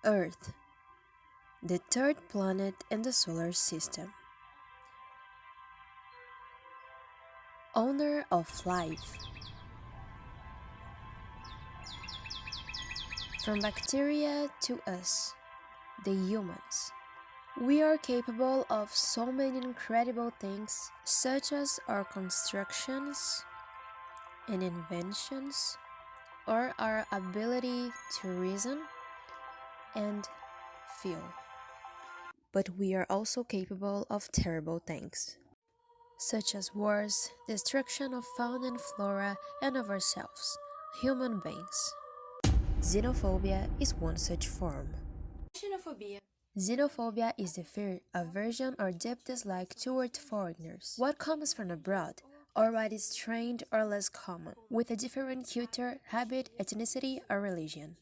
Earth, the third planet in the solar system. Owner of life. From bacteria to us, the humans. We are capable of so many incredible things, such as our constructions and inventions, or our ability to reason and feel. But we are also capable of terrible things, such as wars, destruction of fauna and flora, and of ourselves, human beings. Xenophobia is one such form. Xenophobia is the fear, aversion, or deep dislike toward foreigners, what comes from abroad, or what is strange or less common, with a different culture, habit, ethnicity, or religion.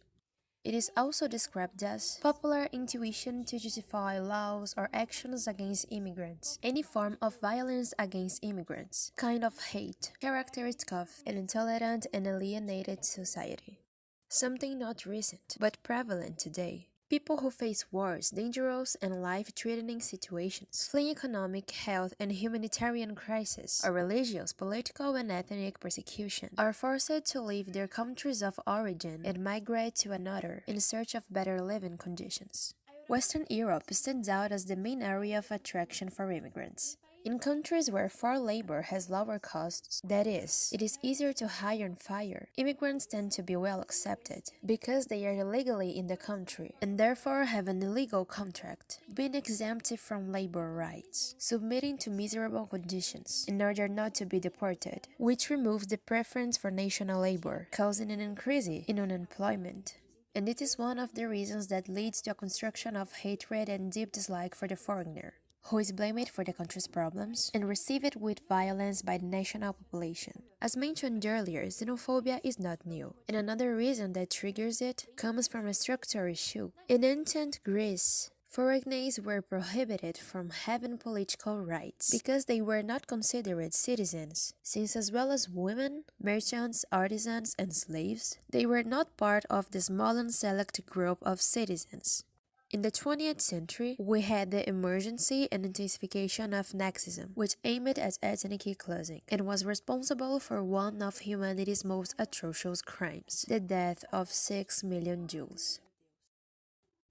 It is also described as popular intuition to justify laws or actions against immigrants, any form of violence against immigrants, kind of hate, characteristic of an intolerant and alienated society. Something not recent, but prevalent today. People who face wars, dangerous and life-threatening situations, fleeing economic, health, and humanitarian crises, or religious, political, and ethnic persecution, are forced to leave their countries of origin and migrate to another in search of better living conditions. Western Europe stands out as the main area of attraction for immigrants. In countries where foreign labor has lower costs, that is, it is easier to hire and fire, immigrants tend to be well accepted because they are illegally in the country and therefore have an illegal contract, being exempted from labor rights, submitting to miserable conditions in order not to be deported, which removes the preference for national labor, causing an increase in unemployment. And it is one of the reasons that leads to a construction of hatred and deep dislike for the foreigner, who is blamed for the country's problems and received with violence by the national population. As mentioned earlier, xenophobia is not new, and another reason that triggers it comes from a structural issue. In ancient Greece, foreigners were prohibited from having political rights because they were not considered citizens, since as well as women, merchants, artisans, and slaves, they were not part of the small and select group of citizens. In the 20th century, we had the emergence and intensification of Nazism, which aimed at ethnic cleansing and was responsible for one of humanity's most atrocious crimes, the death of 6 million Jews.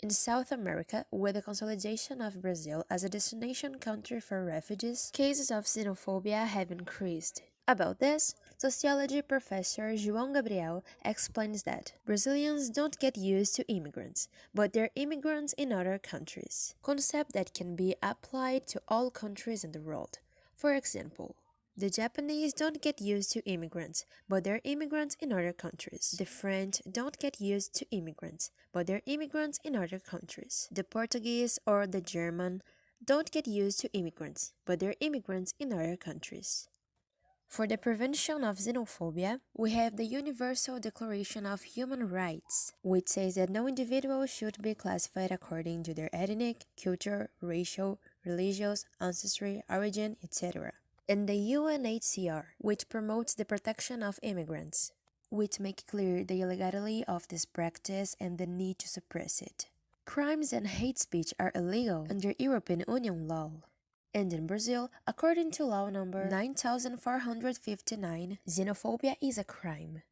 In South America, with the consolidation of Brazil as a destination country for refugees, cases of xenophobia have increased. About this, sociology professor João Gabriel explains that Brazilians don't get used to immigrants, but they're immigrants in other countries, concept that can be applied to all countries in the world. For example, the Japanese don't get used to immigrants, but they're immigrants in other countries. The French don't get used to immigrants, but they're immigrants in other countries. The Portuguese or the German don't get used to immigrants, but they're immigrants in other countries. For the prevention of xenophobia, we have the Universal Declaration of Human Rights, which says that no individual should be classified according to their ethnic, culture, racial, religious, ancestry, origin, etc. And the UNHCR, which promotes the protection of immigrants, which make clear the illegality of this practice and the need to suppress it. Crimes and hate speech are illegal under European Union law. And in Brazil, according to law number 9459, xenophobia is a crime.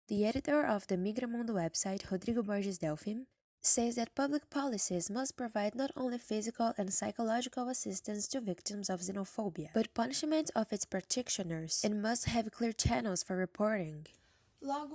The editor of the Migramundo website, Rodrigo Borges Delfim, says that public policies must provide not only physical and psychological assistance to victims of xenophobia, but punishment of its practitioners, and must have clear channels for reporting.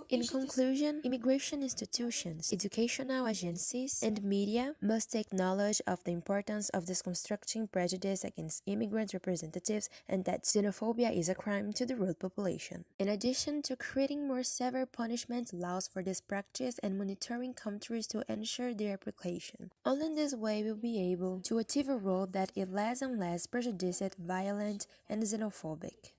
In conclusion, immigration institutions, educational agencies, and media must take knowledge of the importance of deconstructing prejudice against immigrant representatives and that xenophobia is a crime to the rural population. In addition to creating more severe punishment laws for this practice and monitoring countries to ensure their application. Only in this way will be able to achieve a world that is less and less prejudiced, violent, and xenophobic.